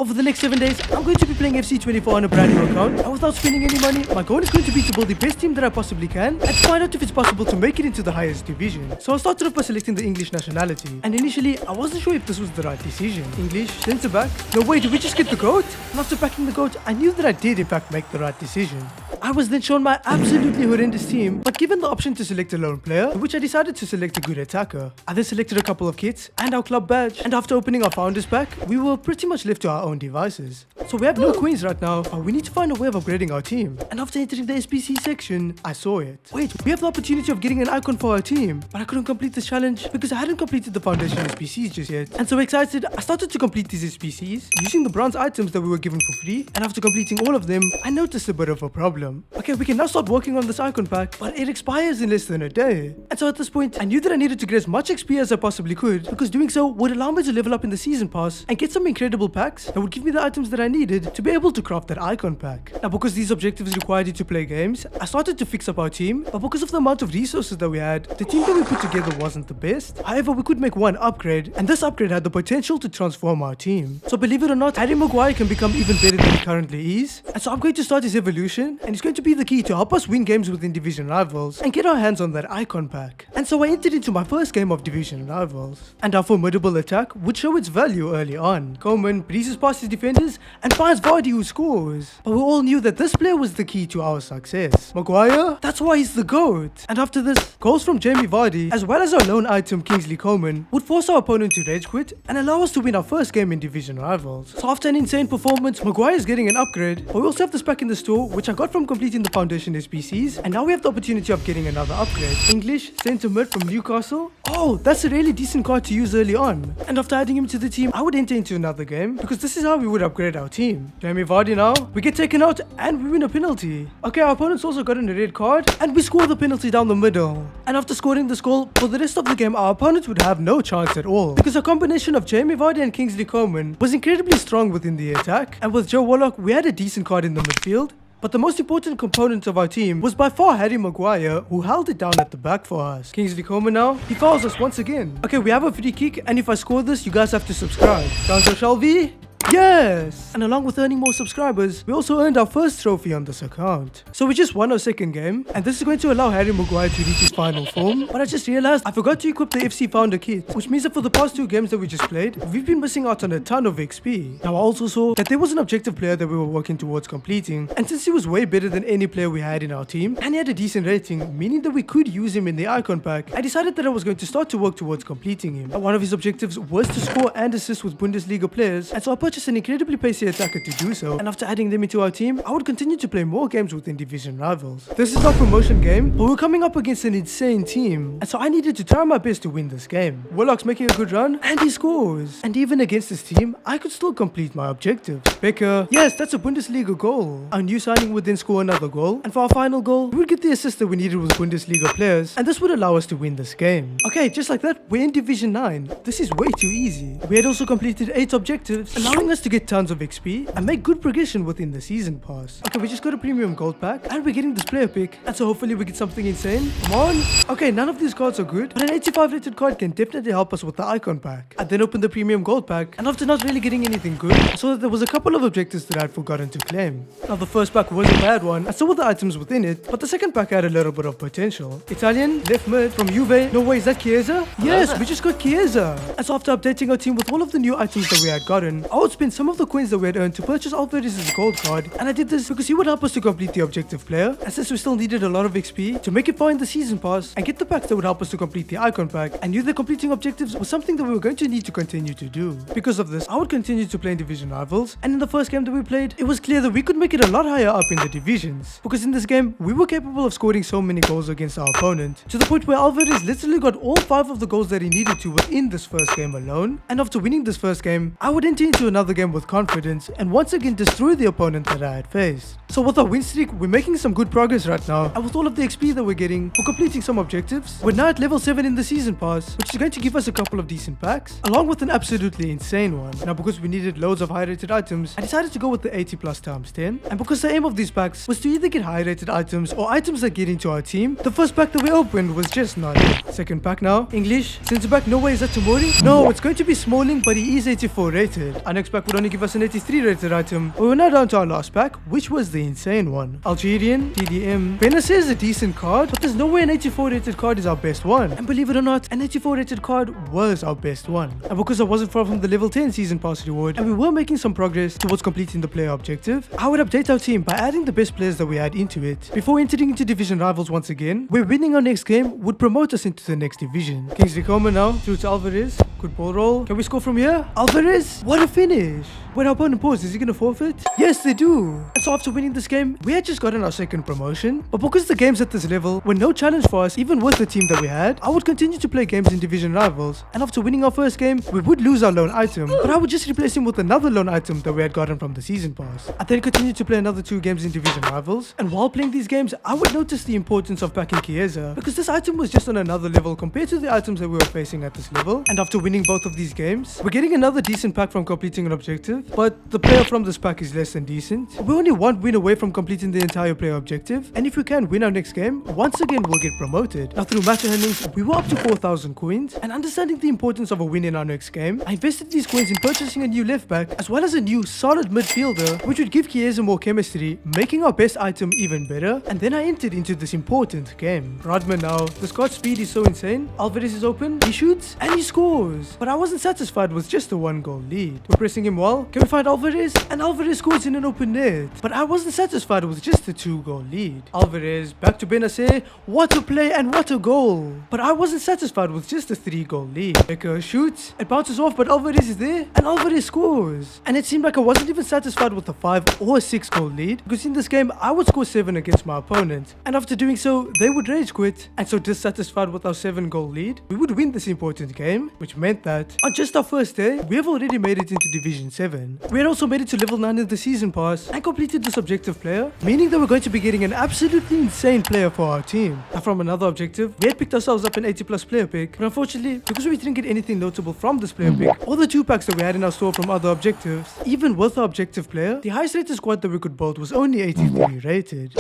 Over the next 7 days, I'm going to be playing FC24 on a brand new account, and without spending any money, my goal is going to be to build the best team that I possibly can, and to find out if it's possible to make it into the highest division. So I started off by selecting the English nationality, and initially, I wasn't sure if this was the right decision. English, centre back. No wait, did we just get the GOAT? And after packing the GOAT, I knew that I did in fact make the right decision. I was then shown my absolutely horrendous team, but given the option to select a lone player, in which I decided to select a good attacker. I then selected a couple of kits and our club badge, and after opening our founders pack, we were pretty much left to our own devices. So we have no queens right now, but we need to find a way of upgrading our team. And after entering the SBC section, I saw it. Wait, we have the opportunity of getting an icon for our team, but I couldn't complete this challenge because I hadn't completed the foundation SBCs just yet. And so excited, I started to complete these SBCs using the bronze items that we were given for free, and after completing all of them, I noticed a bit of a problem. Okay, we can now start working on this icon pack, but it expires in less than a day. And so at this point, I knew that I needed to get as much XP as I possibly could, because doing so would allow me to level up in the season pass and get some incredible packs that would give me the items that I needed to be able to craft that icon pack. Now, because these objectives required you to play games, I started to fix up our team, but because of the amount of resources that we had, the team that we put together wasn't the best. However, we could make one upgrade, and this upgrade had the potential to transform our team. So believe it or not, Harry Maguire can become even better than he currently is, and so I'm going to start his evolution, and it's going to be the key to help us win games within division rivals and get our hands on that icon pack. And so I entered into my first game of division rivals, and our formidable attack would show its value early on. Coleman breezes past his defenders and finds Vardy, who scores. But we all knew that this player was the key to our success. Maguire? That's why he's the GOAT. And after this, goals from Jamie Vardy, as well as our lone item Kingsley Coman, would force our opponent to rage quit and allow us to win our first game in division rivals. So after an insane performance, Maguire is getting an upgrade, but we also have this pack in the store, which I got from completing the foundation SBCs, and now we have the opportunity of getting another upgrade. English, centre mid from Newcastle. Oh, that's a really decent card to use early on. And after adding him to the team, I would enter into another game, because this is how we would upgrade our team. Jamie Vardy now, we get taken out and we win a penalty. Okay, our opponents also got in a red card, and we score the penalty down the middle. And after scoring this goal, for the rest of the game, our opponents would have no chance at all, because a combination of Jamie Vardy and Kingsley Coman was incredibly strong within the attack, and with Joe Warlock, we had a decent card in the midfield. But the most important component of our team was by far Harry Maguire, who held it down at the back for us. Kingsley Coman now, he fouls us once again. Okay, we have a free kick, and if I score this, you guys have to subscribe. Sancho Shelby? Yes! And along with earning more subscribers, we also earned our first trophy on this account. So we just won our second game, and this is going to allow Harry Maguire to reach his final form. But I just realized I forgot to equip the FC Founder kit, which means that for the past 2 games that we just played, we've been missing out on a ton of XP. Now I also saw that there was an objective player that we were working towards completing, and since he was way better than any player we had in our team, and he had a decent rating, meaning that we could use him in the icon pack, I decided that I was going to start to work towards completing him. And one of his objectives was to score and assist with Bundesliga players, and so I purchased an incredibly pacey attacker to do so, and after adding them into our team, I would continue to play more games within division rivals. This is our promotion game, but we're coming up against an insane team, and so I needed to try my best to win this game. Warlock's making a good run, and he scores. And even against this team, I could still complete my objectives. Becker, yes, that's a Bundesliga goal. Our new signing would then score another goal, and for our final goal, we would get the assist that we needed with Bundesliga players, and this would allow us to win this game. Okay, just like that, we're in division 9. This is way too easy. We had also completed 8 objectives, allowing us to get tons of XP and make good progression within the season pass. Okay, we just got a premium gold pack, and we're getting this player pick, and so hopefully we get something insane. Come on. Okay, none of these cards are good, but an 85 rated card can definitely help us with the icon pack. I then opened the premium gold pack, and after not really getting anything good, I saw that there was a couple of objectives that I had forgotten to claim. Now the first pack was a bad one, I saw the items within it, but the second pack had a little bit of potential. Italian, left mid from Juve. No way, is that Chiesa? Yes, we just got Chiesa. And so after updating our team with all of the new items that we had gotten, I would spend some of the coins that we had earned to purchase Alvarez's gold card, and I did this because he would help us to complete the objective player, and since we still needed a lot of XP to make it far in the season pass and get the packs that would help us to complete the icon pack, I knew that completing objectives was something that we were going to need to continue to do. Because of this, I would continue to play in division rivals, and in the first game that we played, it was clear that we could make it a lot higher up in the divisions, because in this game, we were capable of scoring so many goals against our opponent, to the point where Alvarez literally got all 5 of the goals that he needed to within this first game alone. And after winning this first game, I would enter into another game with confidence, and once again destroy the opponent that I had faced. So with our win streak, we're making some good progress right now, and with all of the XP that we're getting for completing some objectives, we're now at level 7 in the season pass, which is going to give us a couple of decent packs, along with an absolutely insane one. Now because we needed loads of high rated items, I decided to go with the 80 plus times 10, and because the aim of these packs was to either get high rated items or items that get into our team, the first pack that we opened was just not it. Second pack now, English, centre back, no way, is that Tomori? No, it's going to be Smalling, but he is 84 rated. Our next next pack would only give us an 83 rated item. But we're now down to our last pack, which was the insane one. Algerian, TDM. Benacer is a decent card, but there's no way an 84 rated card is our best one. And believe it or not, an 84 rated card was our best one. And because I wasn't far from the level 10 season pass reward, and we were making some progress towards completing the player objective, I would update our team by adding the best players that we had into it. Before entering into division rivals once again, where winning our next game would promote us into the next division. Kingsley Coman now, through to Alvarez. Good ball roll. Can we score from here? Alvarez! What a finish! When our opponent paused, is he gonna forfeit? Yes, they do! And so after winning this game, we had just gotten our second promotion. But because the games at this level were no challenge for us, even with the team that we had, I would continue to play games in division rivals. And after winning our first game, we would lose our lone item, but I would just replace him with another lone item that we had gotten from the season pass. I then continued to play another 2 games in division rivals, and while playing these games, I would notice the importance of packing Chiesa, because this item was just on another level compared to the items that we were facing at this level. And after winning both of these games, we're getting another decent pack from completing an objective, but the player from this pack is less than decent. We're only 1 win away from completing the entire player objective, and if we can win our next game, once again we'll get promoted. Now through match earnings, we were up to 4,000 coins, and understanding the importance of a win in our next game, I invested these coins in purchasing a new left back, as well as a new solid midfielder, which would give Chiesa more chemistry, making our best item even better, and then I entered into this important game. Rodman now, the Scott's speed is so insane. Alvarez is open, he shoots, and he scores. But I wasn't satisfied with just a 1-goal lead. We're pressing him well. Can we find Alvarez? And Alvarez scores in an open net. But I wasn't satisfied with just a 2-goal lead. Alvarez, back to Benacer. What a play and what a goal. But I wasn't satisfied with just a 3-goal lead. Becker shoots, it bounces off, but Alvarez is there, and Alvarez scores. And it seemed like I wasn't even satisfied with a 5 or 6-goal lead, because in this game, I would score 7 against my opponent. And after doing so, they would rage quit. And so dissatisfied with our 7-goal lead, we would win this important game, which meant that on just our first day, we have already made it into Division 7. We had also made it to level 9 in the season pass and completed this objective player, meaning that we're going to be getting an absolutely insane player for our team. And from another objective, we had picked ourselves up an 80+ player pick, but unfortunately, because we didn't get anything notable from this player pick, or the 2 packs that we had in our store from other objectives, even with our objective player, the highest rated squad that we could build was only 83 rated.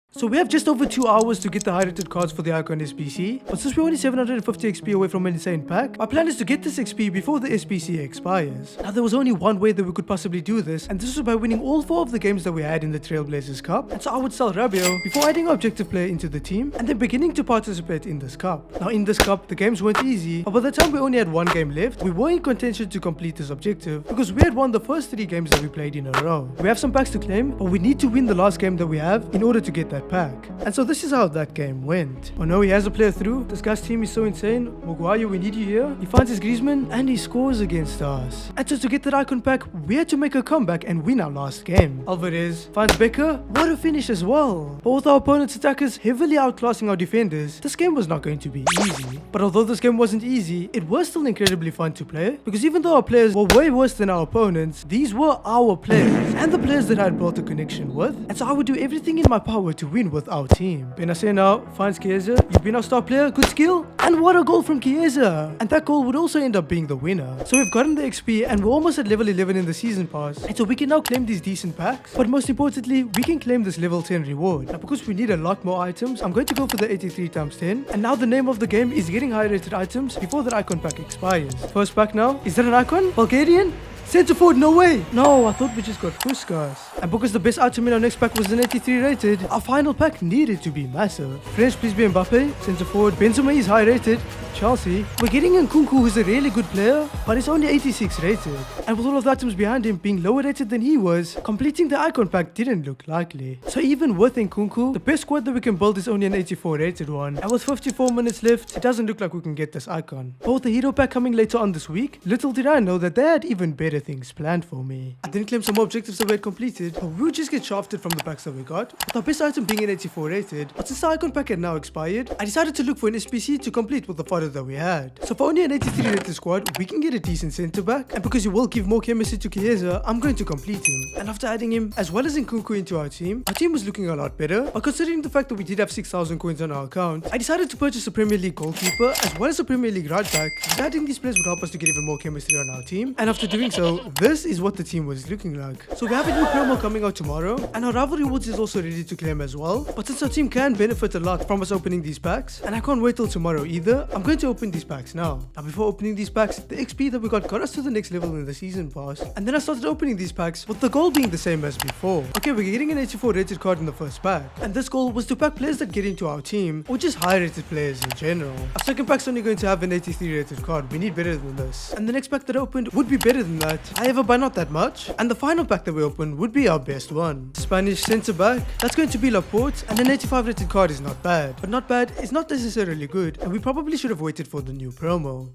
So we have just over 2 hours to get the high rated cards for the Icon SBC, but since we're only 750 XP away from an insane pack, our plan is to get this XP before the SBC expires. Now there was only one way that we could possibly do this, and this was by winning all 4 of the games that we had in the Trailblazers Cup, and so I would sell Rabiot before adding our objective player into the team, and then beginning to participate in this cup. Now in this cup, the games weren't easy, but by the time we only had 1 game left, we were in contention to complete this objective, because we had won the first 3 games that we played in a row. We have some packs to claim, but we need to win the last game that we have in order to get that pack. And so this is how that game went. Oh no, he has a player through. This guy's team is so insane. Maguire, we need you here. He finds his Griezmann and he scores against us. And so to get that icon pack, we had to make a comeback and win our last game. Alvarez finds Becker. What a finish as well. But with our opponent's attackers heavily outclassing our defenders, this game was not going to be easy. But although this game wasn't easy, it was still incredibly fun to play, because even though our players were way worse than our opponents, these were our players and the players that I had built a connection with. And so I would do everything in my power to win with our team. Benacer now finds Chiesa. You've been our star player, good skill, and what a goal from Chiesa. And that goal would also end up being the winner. So we've gotten the XP and we're almost at level 11 in the season pass, and so we can now claim these decent packs, but most importantly, we can claim this level 10 reward. Now because we need a lot more items, I'm going to go for the 83 times 10, and now the name of the game is getting high rated items before that icon pack expires. First pack now, is that an icon? Bulgarian? Centre forward, no way! No, I thought we just got Puskas. And because the best item in our next pack was an 83 rated, our final pack needed to be massive. French, please be Mbappe. Centre forward, Benzema is high rated. Chelsea. We're getting Nkunku, who's a really good player, but he's only 86 rated. And with all of the items behind him being lower rated than he was, completing the icon pack didn't look likely. So even with Nkunku, the best squad that we can build is only an 84 rated one. And with 54 minutes left, it doesn't look like we can get this icon. But with the hero pack coming later on this week, little did I know that they had even better things planned for me. I didn't claim some more objectives that we had completed, but we would just get shafted from the packs that we got, with our best item being an 84 rated. But since the icon pack had now expired, I decided to look for an SPC to complete with the fodder that we had. So for only an 83 rated squad, we can get a decent centre back, and because he will give more chemistry to Chiesa, I'm going to complete him. And after adding him, as well as Nkunku into our team was looking a lot better. But considering the fact that we did have 6,000 coins on our account, I decided to purchase a Premier League goalkeeper as well as a Premier League right back, because adding these players would help us to get even more chemistry on our team. And after doing so, so this is what the team was looking like. So we have a new promo coming out tomorrow, and our rival rewards is also ready to claim as well. But since our team can benefit a lot from us opening these packs, and I can't wait till tomorrow either, I'm going to open these packs now. Now before opening these packs, the XP that we got us to the next level in the season pass, and then I started opening these packs with the goal being the same as before. Okay, we're getting an 84 rated card in the first pack, and this goal was to pack players that get into our team, or just high rated players in general. Our second pack's only going to have an 83 rated card. We need better than this. And the next pack that I opened would be better than that, however by not that much. And the final pack that we opened would be our best one. Spanish centre back, that's going to be Laporte, and an 85 rated card is not bad. But not bad is not necessarily good, and we probably should have waited for the new promo.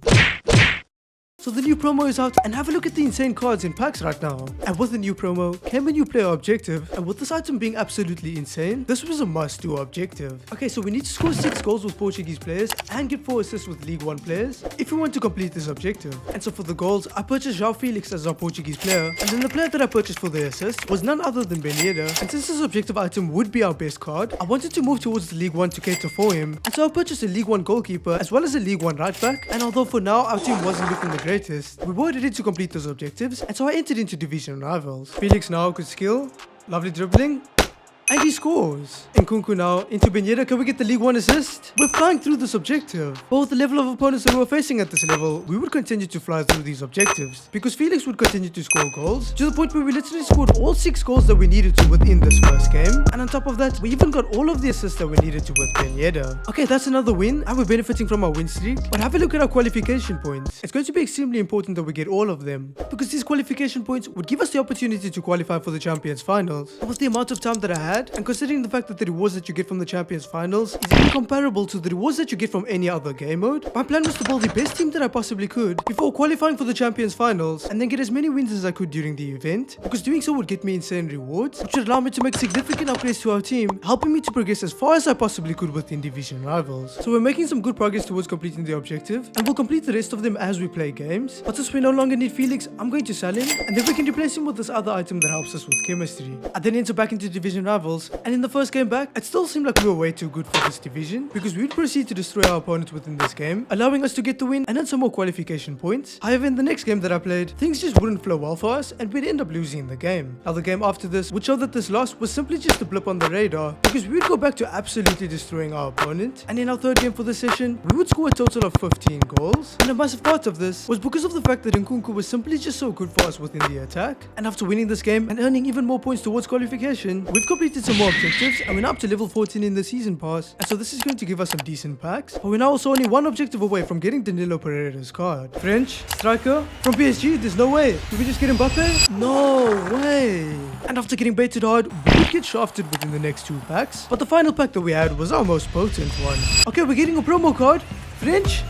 So the new promo is out, and have a look at the insane cards in packs right now. And with the new promo came a new player objective, and with this item being absolutely insane, this was a must-do objective. Okay, so we need to score 6 goals with Portuguese players and get 4 assists with League 1 players if we want to complete this objective. And so for the goals, I purchased João Felix as our Portuguese player, and then the player that I purchased for the assist was none other than Ben Yedder. And since this objective item would be our best card, I wanted to move towards the League 1 to cater for him, and so I purchased a League 1 goalkeeper as well as a League 1 right back. And although for now our team wasn't looking the greatest, we were ready to complete those objectives, and so I entered into division rivals. Felix now good skill, lovely dribbling, and he scores. Nkunku now into Ben Yedder. Can we get the League 1 assist? We're flying through this objective. But with the level of opponents that we were facing at this level, we would continue to fly through these objectives, because Felix would continue to score goals to the point where we literally scored all 6 goals that we needed to within this first game. And on top of that, we even got all of the assists that we needed to with Ben Yedder. Okay, that's another win, and we're benefiting from our win streak. But have a look at our qualification points. It's going to be extremely important that we get all of them, because these qualification points would give us the opportunity to qualify for the Champions Finals. And with the amount of time that I had, and considering the fact that the rewards that you get from the Champions Finals is incomparable to the rewards that you get from any other game mode, my plan was to build the best team that I possibly could before qualifying for the Champions Finals, and then get as many wins as I could during the event, because doing so would get me insane rewards, which would allow me to make significant upgrades to our team, helping me to progress as far as I possibly could within division rivals. So we're making some good progress towards completing the objective, and we'll complete the rest of them as we play games. But since we no longer need Felix, I'm going to sell him, and then we can replace him with this other item that helps us with chemistry. I then enter back into division rivals, and in the first game back, it still seemed like we were way too good for this division, because we would proceed to destroy our opponents within this game, allowing us to get the win and then some more qualification points. However, in the next game that I played, things just wouldn't flow well for us, and we'd end up losing the game. Now the game after this would show that this loss was simply just a blip on the radar, because we would go back to absolutely destroying our opponent. And in our third game for the session, we would score a total of 15 goals, and a massive part of this was because of the fact that Nkunku was simply just so good for us within the attack. And after winning this game and earning even more points towards qualification, we've completed some more objectives, and we're now up to level 14 in the season pass, and so this is going to give us some decent packs. But we're now also only one objective away from getting Danilo Pereira's card. French striker from PSG, there's no way. Did we just get Mbappe? No way. And after getting baited hard, we would get shafted within the next 2 packs, but the final pack that we had was our most potent one. Okay, we're getting a promo card. French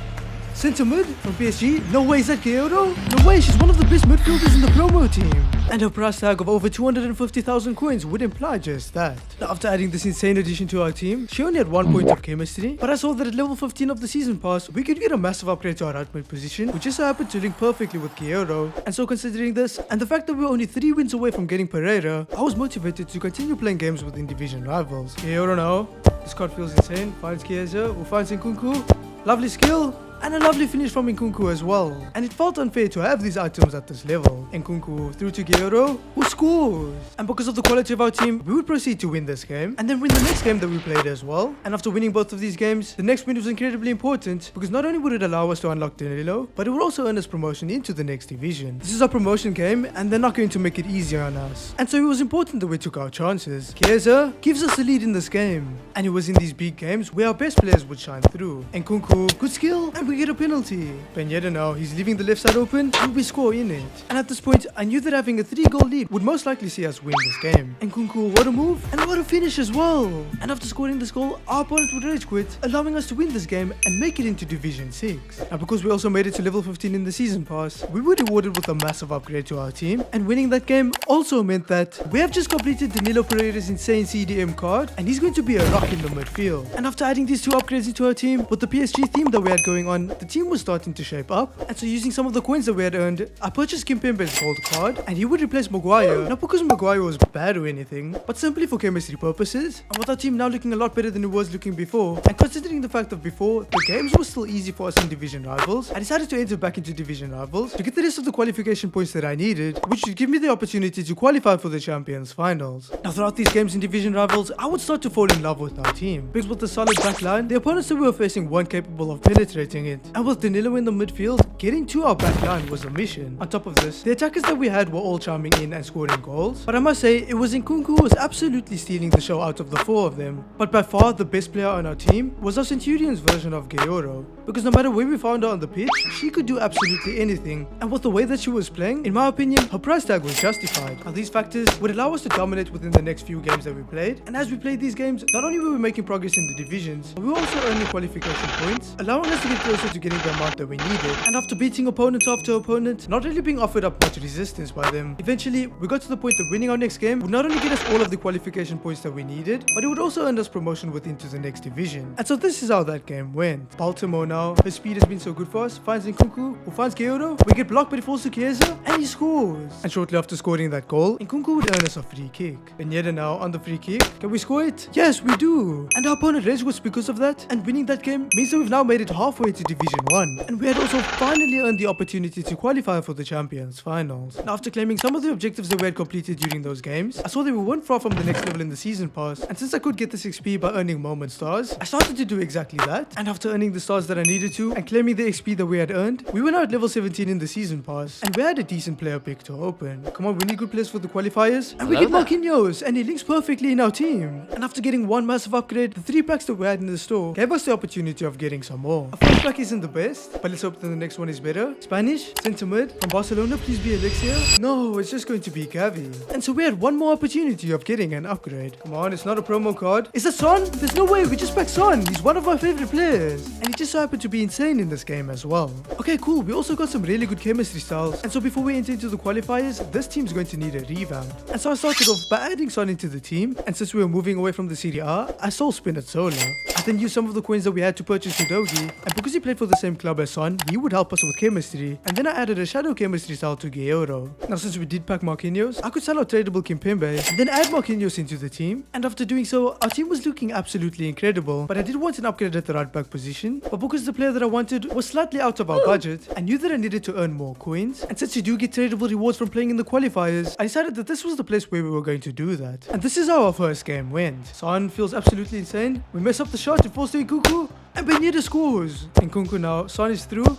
centre mid from PSG. No way, is that Kyoto? No way, she's one of the best midfielders in the promo team. And her price tag of over 250,000 coins would imply just that. Now, after adding this insane addition to our team, she only had 1 point of chemistry, but I saw that at level 15 of the season pass, we could get a massive upgrade to our right mid position, which just so happened to link perfectly with Kyoto. And so considering this, and the fact that we were only 3 wins away from getting Pereira, I was motivated to continue playing games within division rivals. Kyoto now, this card feels insane, finds Chiesa, who finds Nkunku, lovely skill, and a lovely finish from Nkunku as well. And it felt unfair to have these items at this level. Nkunku through to Guerrero, who scores. And because of the quality of our team, we would proceed to win this game, and then win the next game that we played as well. And after winning both of these games, the next win was incredibly important, because not only would it allow us to unlock Danilo, but it would also earn us promotion into the next division. This is our promotion game, and they're not going to make it easier on us. And so it was important that we took our chances. Chiesa gives us the lead in this game, and it was in these big games where our best players would shine through. Nkunku, good skill, and we get a penalty. Ben Yedder now, he's leaving the left side open, and we score in it. And at this point, I knew that having a 3-goal lead would most likely see us win this game. Nkunku, what a move, and what a finish as well. And after scoring this goal, our opponent would rage quit, allowing us to win this game and make it into Division 6. Now, because we also made it to level 15 in the season pass, we were rewarded with a massive upgrade to our team, and winning that game also meant that we have just completed Danilo Pereira's insane CDM card, and he's going to be a rock in the midfield. And after adding these 2 upgrades into our team, with the PSG theme that we had going on, 1, the team was starting to shape up, and so using some of the coins that we had earned, I purchased Kimpembe's gold card, and he would replace Maguire, not because Maguire was bad or anything, but simply for chemistry purposes, and with our team now looking a lot better than it was looking before, and considering the fact that before, the games were still easy for us in Division Rivals, I decided to enter back into Division Rivals to get the rest of the qualification points that I needed, which should give me the opportunity to qualify for the Champions Finals. Now throughout these games in Division Rivals, I would start to fall in love with our team, because with the solid back line, the opponents that we were facing weren't capable of penetrating it, and with Danilo in the midfield, getting to our back line was a mission. On top of this, the attackers that we had were all chiming in and scoring goals, but I must say, it was Nkunku who was absolutely stealing the show out of the 4 of them. But by far, the best player on our team was our Centurion's version of Gayoro, because no matter where we found her on the pitch, she could do absolutely anything, and with the way that she was playing, in my opinion, her price tag was justified. Now these factors would allow us to dominate within the next few games that we played, and as we played these games, not only were we making progress in the divisions, but we were also earning qualification points, allowing us to get closer to getting the amount that we needed. And after beating opponent after opponent, not really being offered up much resistance by them, eventually we got to the point that winning our next game would not only get us all of the qualification points that we needed, but it would also earn us promotion into the next division. And so this is how that game went. Baltimore now, his speed has been so good for us, finds Nkunku, who finds Gayoro, we get blocked but it falls to Chiesa, and he scores. And shortly after scoring that goal, Nkunku would earn us a free kick. And yet now on the free kick, can we score it? Yes, we do. And our opponent rage was because of that, and winning that game means that we've now made it halfway to Division 1, and we had also finally earned the opportunity to qualify for the Champions Finals. Now after claiming some of the objectives that we had completed during those games, I saw that we weren't far from the next level in the season pass, and since I could get this XP by earning moment stars, I started to do exactly that, and after earning the stars that I needed to, and claiming the XP that we had earned, we were now at level 17 in the season pass, and we had a decent player pick to open. Come on, we need good players for the qualifiers, and we get Marquinhos, and he links perfectly in our team. And after getting one massive upgrade, the 3 packs that we had in the store gave us the opportunity of getting some more. Our first pack isn't the best, but let's hope that the next one is better. Spanish, centre mid, from Barcelona, please be Alexia. No, it's just going to be Gavi. And so we had one more opportunity of getting an upgrade. Come on, it's not a promo card. Is that Son? There's no way, we just packed Son. He's one of my favorite players, and he just so happened to be insane in this game as well. Okay, cool, we also got some really good chemistry styles, and so before we enter into the qualifiers, this team's going to need a revamp. And so I started off by adding Son into the team, and since we were moving away from the Serie A, I soul Spinat Sola. I then used some of the coins that we had to purchase Udogi, and because he played for the same club as Son, he would help us with chemistry, and then I added a shadow chemistry style to Gayoro. Now since we did pack Marquinhos, I could sell our tradable Kimpembe, and then add Marquinhos into the team, and after doing so, our team was looking absolutely incredible, but I did want an upgrade at the right back position, but because the player that I wanted was slightly out of our budget, I knew that I needed to earn more coins, and since you do get tradable rewards from playing in the qualifiers, I decided that this was the place where we were going to do that. And this is how our first game went. Son feels absolutely insane, we mess up the shot, it falls to Nkunku, and Benitez scores. Nkunku now, Son is through,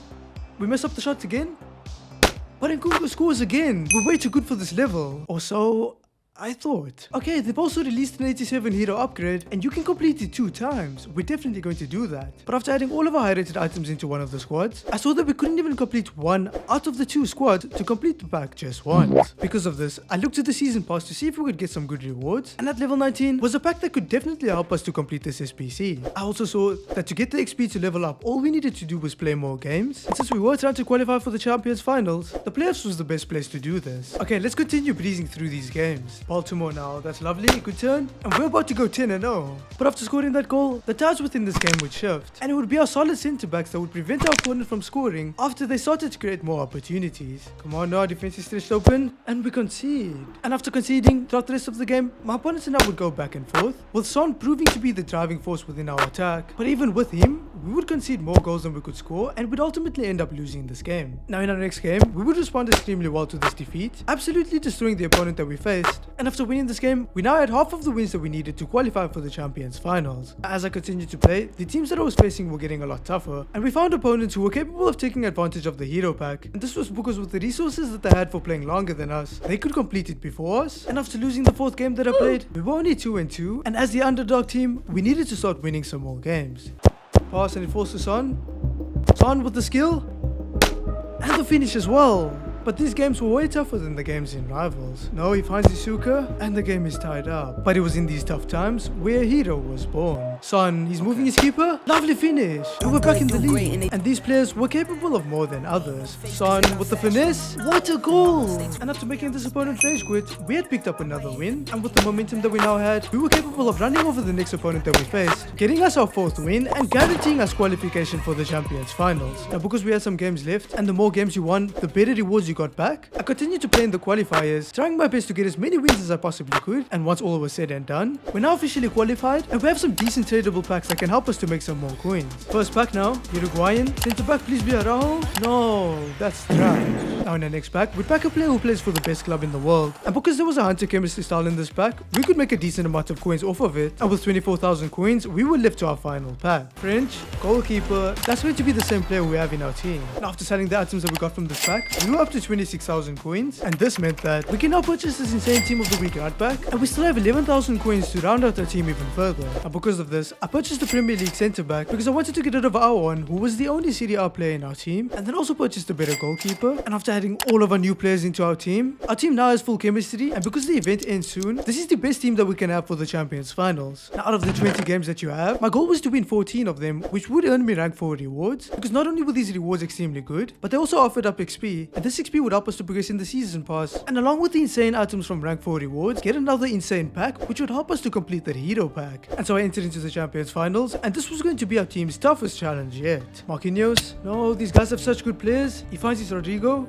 we mess up the shot again, but Nkunku scores again. We're way too good for this level. Or so I thought. Okay, they've also released an 87 hero upgrade, and you can complete it 2 times. We're definitely going to do that. But after adding all of our high rated items into one of the squads, I saw that we couldn't even complete 1 out of the 2 squads to complete the pack just once. Because of this, I looked at the season pass to see if we could get some good rewards, and at level 19 was a pack that could definitely help us to complete this SPC. I also saw that to get the XP to level up, all we needed to do was play more games, and since we were trying to qualify for the Champions Finals, the playoffs was the best place to do this. Okay, let's continue breezing through these games. Baltimore now, that's lovely, good turn, and we're about to go 10-0. But after scoring that goal, the tides within this game would shift, and it would be our solid centre backs that would prevent our opponent from scoring after they started to create more opportunities. Come on now, our defense is stretched open, and we concede. And after conceding, throughout the rest of the game, my opponents and I would go back and forth, with Son proving to be the driving force within our attack. But even with him, we would concede more goals than we could score, and would ultimately end up losing this game. Now in our next game, we would respond extremely well to this defeat, absolutely destroying the opponent that we faced. And after winning this game, we now had half of the wins that we needed to qualify for the Champions Finals. As I continued to play, the teams that I was facing were getting a lot tougher, and we found opponents who were capable of taking advantage of the hero pack, and this was because with the resources that they had for playing longer than us, they could complete it before us. And after losing the 4th game that I played, we were only 2-2, and as the underdog team, we needed to start winning some more games. Pass, and it falls to Son. Son with the skill, and the finish as well. But these games were way tougher than the games in Rivals. No, he finds Isuka, and the game is tied up. But it was in these tough times where a hero was born. Son, he's moving his keeper. Lovely finish. And we're back in the lead. And these players were capable of more than others. Son with the finesse. What a goal. And after making this opponent rage quit, we had picked up another win. And with the momentum that we now had, we were capable of running over the next opponent that we faced, getting us our 4th win and guaranteeing us qualification for the Champions Finals. Now because we had some games left, and the more games you won, the better rewards you got back, I continued to play in the qualifiers, trying my best to get as many wins as I possibly could. And once all was said and done, we're now officially qualified, and we have some decent tradable packs that can help us to make some more coins. First pack now, Uruguayan. Centre back, please be Araujo. No, that's trash. Now in the next pack, we'd pack a player who plays for the best club in the world. And because there was a hunter chemistry style in this pack, we could make a decent amount of coins off of it. And with 24,000 coins, we will live to our final pack. French, goalkeeper, that's going to be the same player we have in our team. And after selling the items that we got from this pack, we were up to 26,000 coins. And this meant that we can now purchase this insane team of the week right back. And we still have 11,000 coins to round out our team even further. And because of this, I purchased the Premier League centre back because I wanted to get rid of our one, who was the only Serie A player in our team. And then also purchased a better goalkeeper. And after adding all of our new players into our team now has full chemistry. And because the event ends soon, this is the best team that we can have for the Champions Finals. Now out of the 20 games that you have, my goal was to win 14 of them, which would earn me rank 4 rewards. Because not only were these rewards extremely good, but they also offered up XP. And this XP would help us to progress in the season pass. And along with the insane items from rank 4 rewards, get another insane pack, which would help us to complete the hero pack. And so I entered into the Champions Finals, and this was going to be our team's toughest challenge yet. Marquinhos, no, these guys have such good players. He finds his Rodrigo,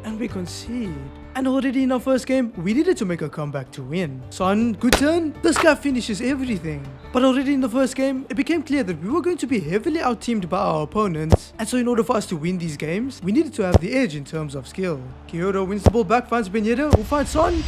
and we concede. And already in our first game, we needed to make a comeback to win. Son, good turn. This guy finishes everything. But already in the first game, it became clear that we were going to be heavily out-teamed by our opponents. And so in order for us to win these games, we needed to have the edge in terms of skill. Kyoto wins the ball back, finds Benyeda, who finds Son.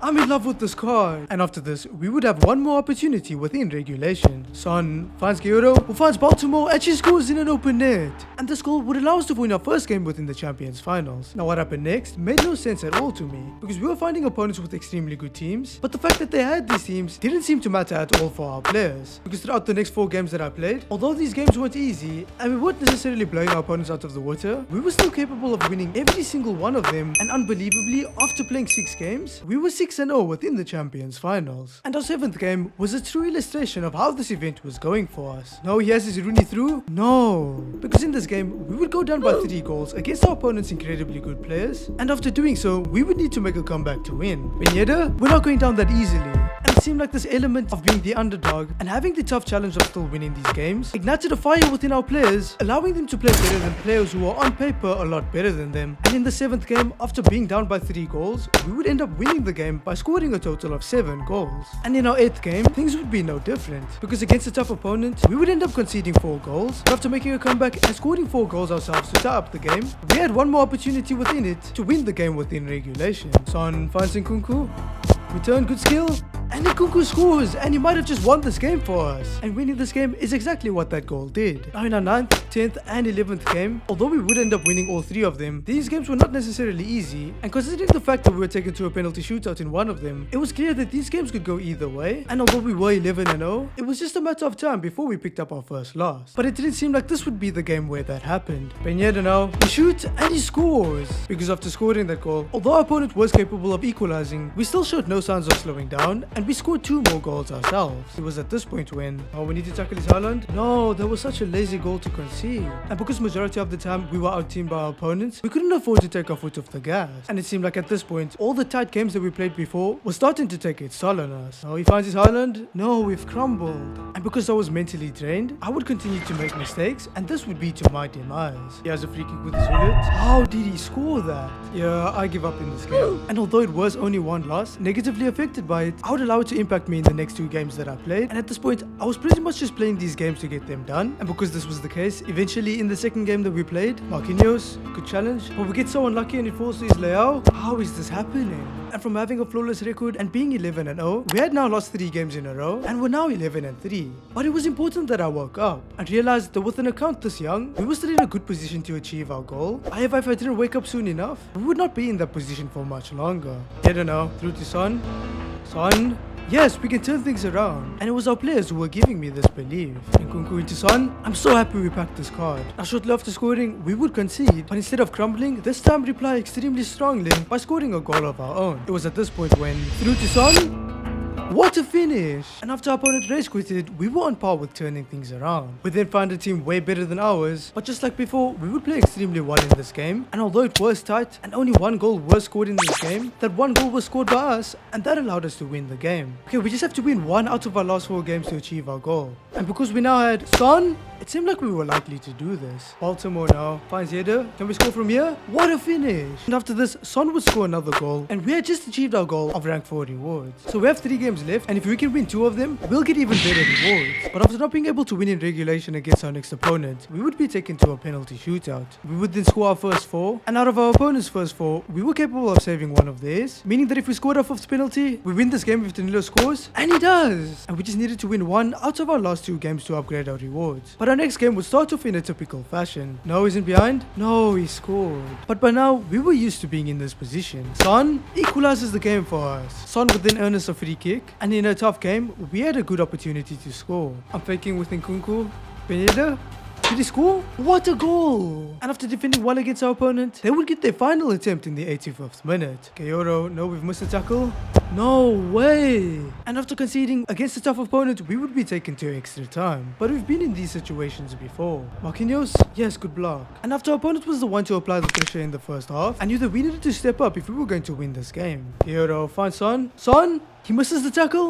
I'm in love with this card. And after this, we would have one more opportunity within regulation. Son finds Kyoto, who finds Baltimore, and she scores in an open net. And this goal would allow us to win our first game within the Champions Finals. Now what happened next made no sense at all to me, because we were finding opponents with extremely good teams, but the fact that they had these teams didn't seem to matter at all for our players. Because throughout the next 4 games that I played, although these games weren't easy, and we weren't necessarily blowing our opponents out of the water, we were still capable of winning every single one of them. And unbelievably, after playing 6 games, we were 6-0 within the Champions Finals. And our 7th game was a true illustration of how this event was going for us. No, he has his Rooney through? No. Because in this game, we would go down by 3 goals against our opponent's incredibly good players. And after doing so, we would need to make a comeback to win. Benyeda, we're not going down that easily. And it seemed like this element of being the underdog and having the tough challenge of still winning these games ignited a fire within our players, allowing them to play better than players who are on paper a lot better than them. And in the 7th game, after being down by 3 goals, we would end up winning the game by scoring a total of 7 goals. And in our 8th game, things would be no different, because against a tough opponent, we would end up conceding 4 goals. But after making a comeback and scoring 4 goals ourselves to tie up the game, we had one more opportunity within it to win the game within regulation. Son finds Nkunku, return, good skill, and Nkunku scores, and he might have just won this game for us. And winning this game is exactly what that goal did. Now in our 9th, 10th and 11th game, although we would end up winning all 3 of them, these games were not necessarily easy, and considering the fact that we were taken to a penalty shootout in one of them, it was clear that these games could go either way. And although we were 11-0, it was just a matter of time before we picked up our first loss. But it didn't seem like this would be the game where that happened. Benyeda now, he shoots and he scores. Because after scoring that goal, although our opponent was capable of equalizing, we still showed no signs of slowing down, and we scored 2 more goals ourselves. It was at this point when, oh, we need to tackle his Haaland? No, that was such a lazy goal to concede. And because majority of the time we were out-teamed by our opponents, we couldn't afford to take our foot off the gas. And it seemed like at this point, all the tight games that we played before were starting to take its toll on us. Oh, he finds his Haaland? No, we've crumbled. And because I was mentally drained, I would continue to make mistakes, and this would be to my demise. He has a free kick with his bullet. How did he score that? Yeah, I give up in this game. And although it was only 1 loss, negatively affected by it, I would allow it to impact me in the next 2 games that I played. And at this point, I was pretty much just playing these games to get them done. And because this was the case, eventually in the 2nd game that we played, Marquinhos, good challenge, but we get so unlucky and it falls to his Leao. How is this happening? And from having a flawless record and being 11-0, we had now lost 3 games in a row, and we're now 11-3. But it was important that I woke up and realized that with an account this young, we were still in a good position to achieve our goal. However, if I didn't wake up soon enough, we would not be in that position for much longer. I don't know, through to Son. Son. Yes, we can turn things around. And it was our players who were giving me this belief. Nkunku into Son. I'm so happy we packed this card. Now shortly after scoring, we would concede. But instead of crumbling, this time reply extremely strongly by scoring a goal of our own. It was at this point when, through to Son. What a finish! And after our opponent rage quitted, we were on par with turning things around. We then found a team way better than ours, but just like before, we would play extremely well in this game. And although it was tight and only one goal was scored in this game, that one goal was scored by us, and that allowed us to win the game. Okay, we just have to win one out of our last 4 games to achieve our goal. And because we now had Son, it seemed like we were likely to do this. Baltimore now finds header. Can we score from here? What a finish! And after this, Son would score another goal, and we had just achieved our goal of rank 4 rewards. So we have 3 games left, and if we can win 2 of them, we'll get even better rewards. But after not being able to win in regulation against our next opponent, we would be taken to a penalty shootout. We would then score our first 4, and out of our opponent's first 4, we were capable of saving one of theirs, meaning that if we scored our 5th penalty, we win this game if Danilo scores, and he does! And we just needed to win 1 out of our last 2 games to upgrade our rewards. But our next game would start off in a typical fashion. No, he's in behind. No, he scored. But by now, we were used to being in this position. Son equalizes the game for us. Son would then earn us a free kick, and in a tough game, we had a good opportunity to score. I'm faking with Nkunku. Pineda. Did he score? What a goal! And after defending well against our opponent, they would get their final attempt in the 85th minute. Kayoro, no, we've missed a tackle. No way! And after conceding against a tough opponent, we would be taken to extra time. But we've been in these situations before. Marquinhos? Yes, good block. And after our opponent was the one to apply the pressure in the first half, I knew that we needed to step up if we were going to win this game. Kayoro finds Son. Son? He misses the tackle?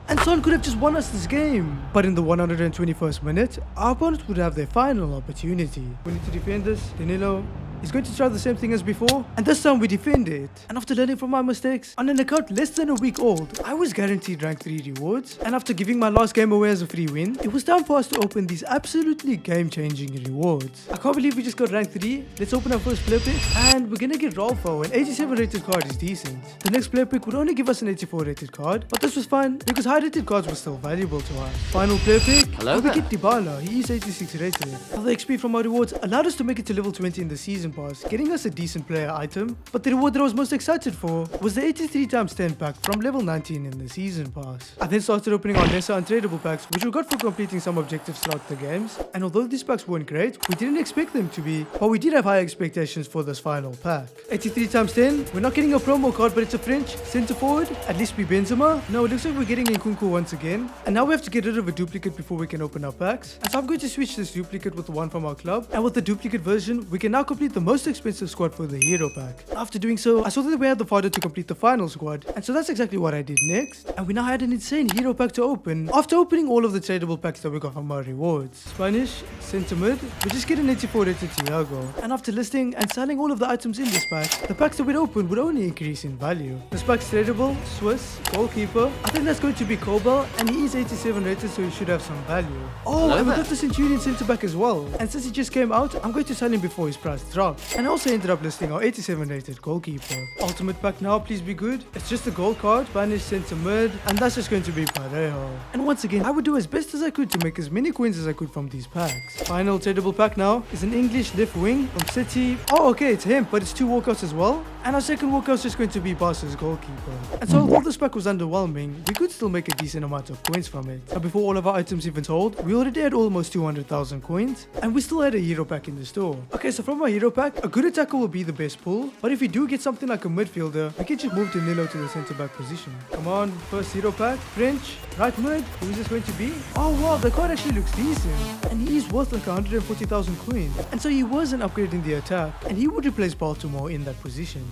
And Son could have just won us this game. But in the 121st minute, our opponent would have their final opportunity. We need to defend this. Danilo is going to try the same thing as before, and this time we defend it. And after learning from my mistakes, on an account less than a week old, I was guaranteed rank 3 rewards. And after giving my last game away as a free win, it was time for us to open these absolutely game-changing rewards. I can't believe we just got rank 3. Let's open our first player pick, and we're gonna get Rolfo. An 87 rated card is decent. The next player pick would only give us an 84 rated card, but this was fine because high rated cards were still valuable to us. Final player pick, Hello we there. get Dybala. He is 86 rated. Now the XP from our rewards allowed us to make it to level 20 in the season pass, getting us a decent player item. But the reward that I was most excited for was the 83 times 10 pack from level 19 in the season pass. I then started opening our lesser untradable packs, which we got for completing some objectives throughout the games. And although these packs weren't great, we didn't expect them to be, but we did have high expectations for this final pack. 83 times 10, we're not getting a promo card, but it's a French centre forward. At least be Benzema. No, it looks like we're getting Nkunku once again. And now we have to get rid of a duplicate before we can open our packs. And so I'm going to switch this duplicate with the one from our club. And with the duplicate version, we can now complete the most expensive squad for the hero pack. After doing so, I saw that we had the fodder to complete the final squad. And so that's exactly what I did next. And we now had an insane hero pack to open after opening all of the tradable packs that we got from our rewards. Spanish, centre mid, we just get an 84 rated Thiago. And after listing and selling all of the items in this pack, the packs that we'd open would only increase in value. This pack's tradable, Swiss, goalkeeper. I think that's going to be Kobel, and he is 87 rated, so he should have some value. Oh, Hello and we there. got the Centurion centre back as well. And since he just came out, I'm going to sell him before his price drops. And I also ended up listing our 87 rated goalkeeper. Ultimate pack now, please be good. It's just a gold card, Spanish centre mid, and that's just going to be Parejo. And once again, I would do as best as I could to make as many coins as I could from these packs. Final tradable pack now is an English left wing from City. Oh, okay, it's him, but it's 2 walkouts as well. And our second walkout is just going to be Barca's goalkeeper. And so although this pack was underwhelming, we could still make a decent amount of coins from it. Now before all of our items even sold, we already had almost 200,000 coins, and we still had a hero pack in the store. Okay, so from our hero pack, a good attacker will be the best pull, but if we do get something like a midfielder, we can just move Danilo to the centre back position. Come on, first hero pack, French, right mid, who is this going to be? Oh wow, the card actually looks decent, and he is worth like 140,000 coins, and so he was an upgrade in the attack, and he would replace Baltimore in that position.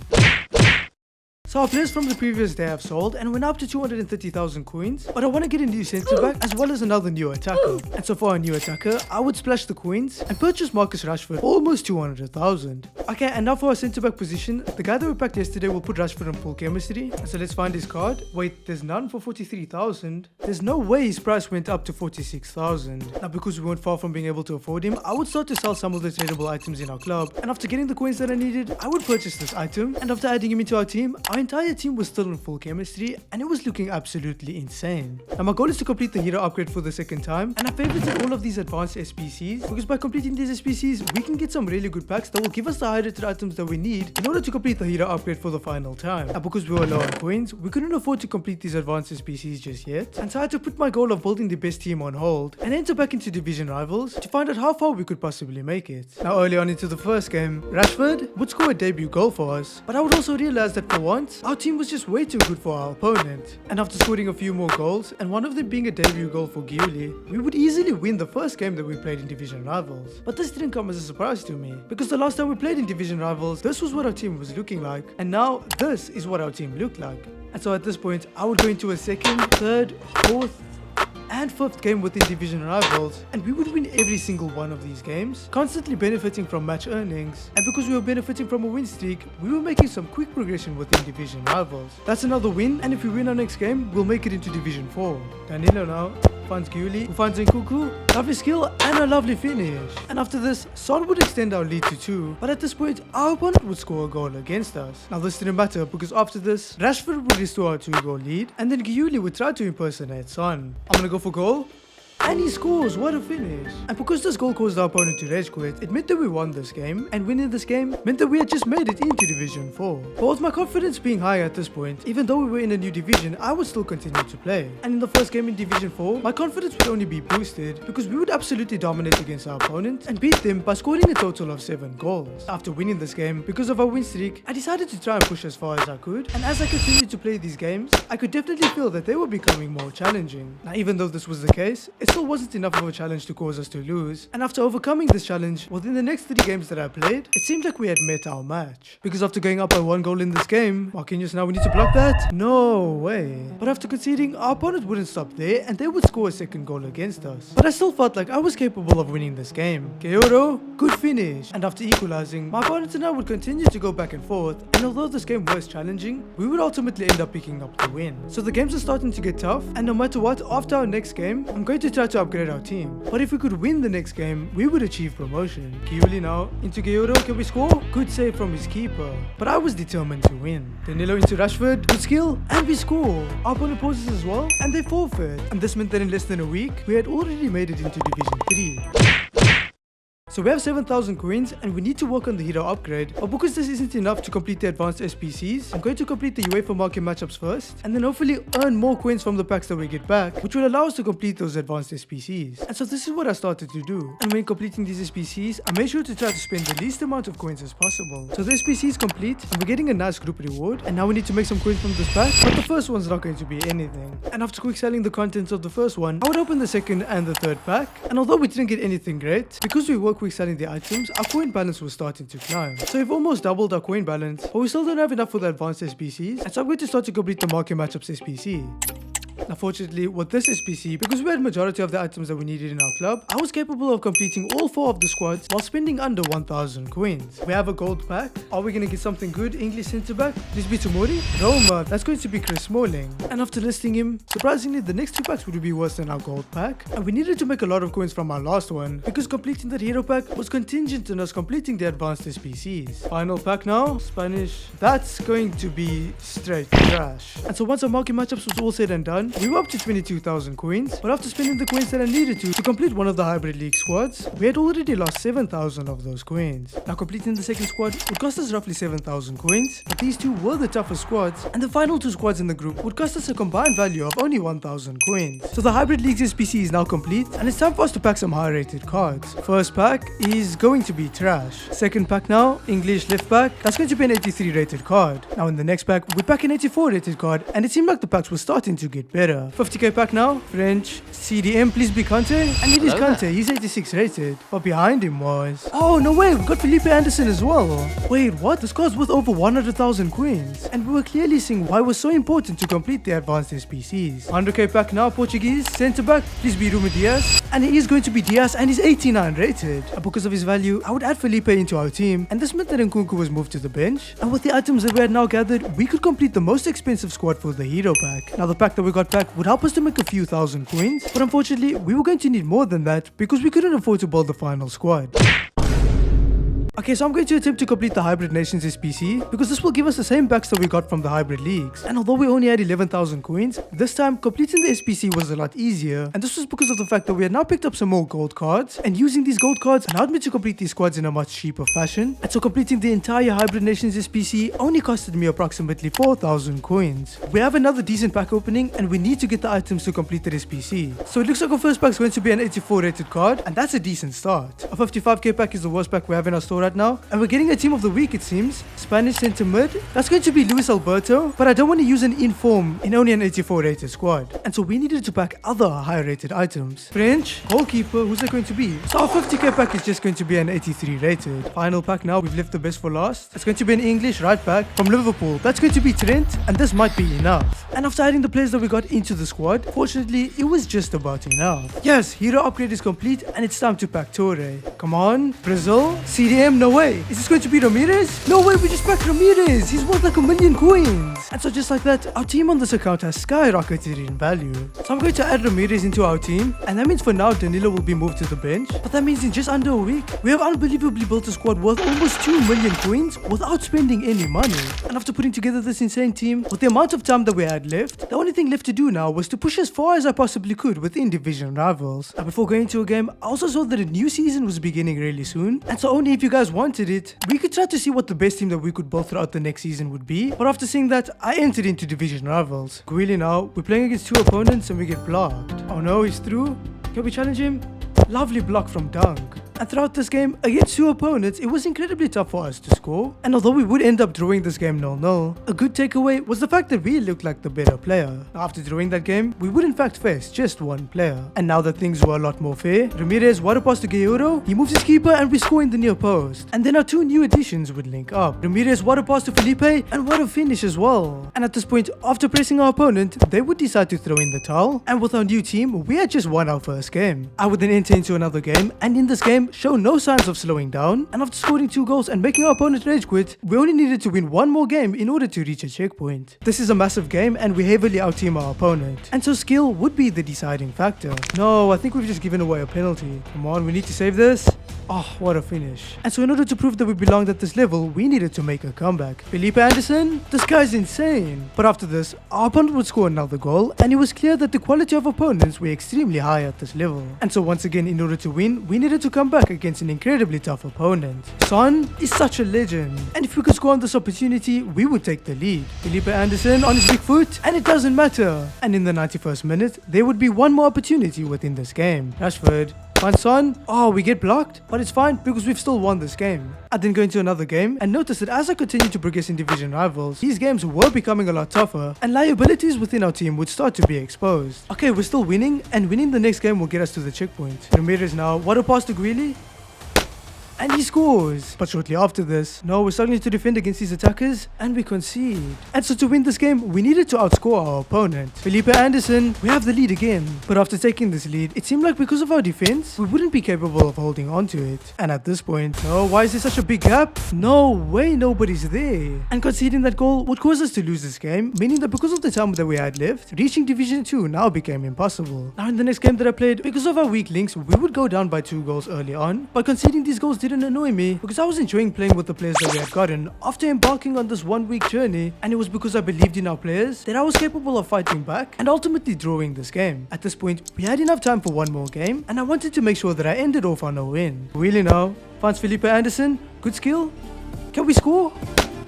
So our players from the previous day have sold, and we're now up to 230,000 coins. But I want to get a new centre back as well as another new attacker. And so for our new attacker, I would splash the coins and purchase Marcus Rashford for almost 200,000. Okay, and now for our centre back position, the guy that we packed yesterday will put Rashford in full chemistry. And so let's find his card. Wait, there's none for 43,000. There's no way his price went up to 46,000. Now because we weren't far from being able to afford him, I would start to sell some of the tradable items in our club. And after getting the coins that I needed, I would purchase this item. And after adding him into our team, our entire team was still in full chemistry, and it was looking absolutely insane. Now my goal is to complete the hero upgrade for the second time, and I favorited all of these advanced SPCs because by completing these SPCs, we can get some really good packs that will give us the high rated items that we need in order to complete the hero upgrade for the final time. And because we were low on coins, we couldn't afford to complete these advanced SPCs just yet, and so I had to put my goal of building the best team on hold and enter back into division rivals to find out how far we could possibly make it. Now early on into the first game, Rashford would score a debut goal for us, but I would also realize that for once, opponent, our team was just way too good for our opponent. And after scoring a few more goals, and one of them being a debut goal for Giuli, we would easily win the first game that we played in Division Rivals. But this didn't come as a surprise to me, because the last time we played in Division Rivals, this was what our team was looking like, and now this is what our team looked like. And so at this point, I would go into a second, third, fourth, and fifth game within Division Rivals, and we would win every single one of these games, constantly benefiting from match earnings. And because we were benefiting from a win streak, we were making some quick progression within Division Rivals. That's another win, and if we win our next game, we'll make it into Division 4. Danilo now finds Giuli, who finds Nkuku, lovely skill and a lovely finish. And after this, Son would extend our lead to 2, but at this point, our opponent would score a goal against us. Now this didn't matter, because after this, Rashford would restore our 2-goal lead, and then Giuli would try to impersonate Son. I'm gonna go for goal. And he scores, what a finish. And because this goal caused our opponent to rage quit, it meant that we won this game, and winning this game meant that we had just made it into Division 4. But with my confidence being high at this point, even though we were in a new division, I would still continue to play. And in the first game in Division 4, my confidence would only be boosted because we would absolutely dominate against our opponent and beat them by scoring a total of 7 goals. After winning this game, because of our win streak, I decided to try and push as far as I could, and as I continued to play these games, I could definitely feel that they were becoming more challenging. Now even though this was the case, it still wasn't enough of a challenge to cause us to lose, and after overcoming this challenge, within the next 3 games that I played, it seemed like we had met our match. Because after going up by 1 goal in this game, Marquinhos, now we need to block that? No way. But after conceding, our opponent wouldn't stop there, and they would score a 2nd goal against us. But I still felt like I was capable of winning this game. Keoro, good finish. And after equalizing, my opponent and I would continue to go back and forth, and although this game was challenging, we would ultimately end up picking up the win. So the games are starting to get tough, and no matter what, after our next game, I'm going to try to upgrade our team. But if we could win the next game, we would achieve promotion. Giuli now into Keoro, can we score? Good save from his keeper. But I was determined to win. Danilo into Rashford, good skill, and we score. Our opponent pauses as well, and they forfeit. And this meant that in less than a week, we had already made it into Division 3. So we have 7,000 coins and we need to work on the hero upgrade, but because this isn't enough to complete the advanced SPCs, I'm going to complete the UEFA market matchups first, and then hopefully earn more coins from the packs that we get back, which will allow us to complete those advanced SPCs. And so this is what I started to do, and when completing these SPCs, I made sure to try to spend the least amount of coins as possible. So the SPC is complete, and we're getting a nice group reward, and now we need to make some coins from this pack, but the first one's not going to be anything. And after quick selling the contents of the first one, I would open the second and the third pack, and although we didn't get anything great, because we were quick selling the items, our coin balance was starting to climb. So we've almost doubled our coin balance, but we still don't have enough for the advanced SPCs, and so I'm going to start to complete the market matchups SPC. Now fortunately, with this SPC, because we had majority of the items that we needed in our club, I was capable of completing all 4 of the squads while spending under 1,000 coins. We have a gold pack. Are we going to get something good? English centre back? This be Tomori? Roma, that's going to be Chris Smalling. And after listing him, surprisingly the next 2 packs would be worse than our gold pack. And we needed to make a lot of coins from our last one, because completing that hero pack was contingent on us completing the advanced SPCs. Final pack now, Spanish. That's going to be straight trash. And so once our market matchups was all said and done, we were up to 22,000 coins, but after spending the coins that I needed to complete one of the hybrid league squads, we had already lost 7,000 of those coins. Now completing the second squad would cost us roughly 7,000 coins, but these 2 were the toughest squads, and the final 2 squads in the group would cost us a combined value of only 1,000 coins. So the hybrid league's SPC is now complete, and it's time for us to pack some high rated cards. First pack is going to be trash. Second pack now, English left back, that's going to be an 83 rated card. Now in the next pack, we pack an 84 rated card, and it seemed like the packs were starting to get better. 50k pack now, French, CDM, please be Kante, and it is Kante, he's 86 rated, but behind him was, oh no way, we got Felipe Anderson as well. Wait, what? This card's worth over 100,000 coins, and we were clearly seeing why it was so important to complete the advanced SPCs. 100k pack now, Portuguese, centre back, please be Rumi Diaz, and he is going to be Diaz, and he's 89 rated, and because of his value, I would add Felipe into our team, and this meant that Nkunku was moved to the bench, and with the items that we had now gathered, we could complete the most expensive squad for the hero pack. Now the pack that we got back would help us to make a few thousand coins, but unfortunately we were going to need more than that because we couldn't afford to build the final squad. Okay, so I'm going to attempt to complete the Hybrid Nations SPC because this will give us the same packs that we got from the Hybrid Leagues. And although we only had 11,000 coins, this time completing the SPC was a lot easier. And this was because of the fact that we had now picked up some more gold cards, and using these gold cards allowed me to complete these squads in a much cheaper fashion. And so completing the entire Hybrid Nations SPC only costed me approximately 4,000 coins. We have another decent pack opening and we need to get the items to complete the SPC. So it looks like our first pack is going to be an 84 rated card, and that's a decent start. A 55k pack is the worst pack we have in our store right now. And we're getting a team of the week, it seems. Spanish center mid. That's going to be Luis Alberto. But I don't want to use an inform in only an 84 rated squad. And so we needed to pack other higher rated items. French, goalkeeper, who's it going to be? So our 50k pack is just going to be an 83 rated. Final pack now, we've left the best for last. It's going to be an English right back from Liverpool. That's going to be Trent, and this might be enough. And after adding the players that we got into the squad, fortunately, it was just about enough. Yes, hero upgrade is complete, and it's time to pack Torre. Come on, Brazil, CDM, no way. Is this going to be Ramirez? No way, we just packed Ramirez. He's worth like 1 million coins. And so just like that, our team on this account has skyrocketed in value. So I'm going to add Ramirez into our team, and that means for now, Danilo will be moved to the bench. But that means in just under a week, we have unbelievably built a squad worth almost 2 million coins without spending any money. And after putting together this insane team, with the amount of time that we had left, the only thing left to do now was to push as far as I possibly could within division rivals. And before going to a game, I also saw that a new season was beginning really soon, and so only if you guys wanted it, we could try to see what the best team that we could build throughout the next season would be. But after seeing that, I entered into division rivals. Really now, we're playing against 2 opponents and we get blocked. Oh no, he's through. Can we challenge him? Lovely block from Dunk. And throughout this game, against 2 opponents, it was incredibly tough for us to score. And although we would end up drawing this game 0-0, a good takeaway was the fact that we looked like the better player. After drawing that game, we would in fact face just 1 player. And now that things were a lot more fair, Ramirez water pass to Guerrero, he moves his keeper and we score in the near post. And then our 2 new additions would link up. Ramirez water pass to Felipe, and what a finish as well. And at this point, after pressing our opponent, they would decide to throw in the towel. And with our new team, we had just won our first game. I would then enter into another game, and in this game, show no signs of slowing down, and after scoring 2 goals and making our opponent rage quit, we only needed to win 1 more game in order to reach a checkpoint. This is a massive game and we heavily out-team our opponent, and so skill would be the deciding factor. No, I think we've just given away a penalty. Come on, we need to save this. Oh, what a finish. And so in order to prove that we belonged at this level, we needed to make a comeback. Felipe Anderson? This guy's insane. But after this, our opponent would score another goal, and it was clear that the quality of opponents were extremely high at this level. And so once again, in order to win, we needed to come back against an incredibly tough opponent. Son is such a legend, and if we could score on this opportunity, we would take the lead. Felipe Anderson on his big foot, and it doesn't matter. And in the 91st minute, there would be 1 more opportunity within this game. Rashford. Son, oh, we get blocked, but it's fine because we've still won this game. I then go into another game and notice that as I continue to progress in division rivals, these games were becoming a lot tougher and liabilities within our team would start to be exposed. Okay, we're still winning, and winning the next game will get us to the checkpoint. Ramirez now, what a pass to Greeley. And he scores. But shortly after this, no, we're struggling to defend against these attackers, and we concede. And so to win this game, we needed to outscore our opponent. Felipe Anderson, we have the lead again. But after taking this lead, it seemed like because of our defense, we wouldn't be capable of holding on to it. And at this point, no, why is there such a big gap? No way, nobody's there. And conceding that goal would cause us to lose this game, meaning that because of the time that we had left, reaching Division 2 now became impossible. Now in the next game that I played, because of our weak links, we would go down by 2 goals early on, but conceding these goals didn't annoy me because I was enjoying playing with the players that we had gotten after embarking on this 1-week journey, and it was because I believed in our players that I was capable of fighting back and ultimately drawing this game. At this point, we had enough time for 1 more game, and I wanted to make sure that I ended off on a win. Really now, finds Felipe Anderson, good skill. Can we score?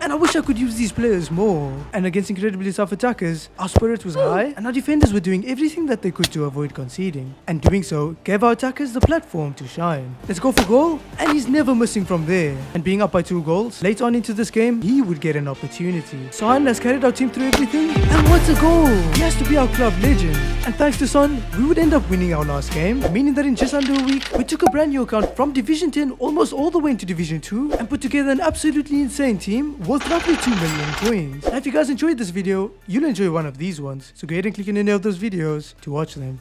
And I wish I could use these players more. And against incredibly tough attackers, our spirit was high and our defenders were doing everything that they could to avoid conceding. And doing so gave our attackers the platform to shine. Let's go for goal. And he's never missing from there. And being up by 2 goals, late on into this game, he would get an opportunity. Son has carried our team through everything. And what a goal! He has to be our club legend. And thanks to Son, we would end up winning our last game, meaning that in just under a week, we took a brand new account from Division 10 almost all the way into Division 2 and put together an absolutely insane team worth roughly 2 million coins. Now if you guys enjoyed this video, you'll enjoy one of these ones, so go ahead and click on any of those videos to watch them.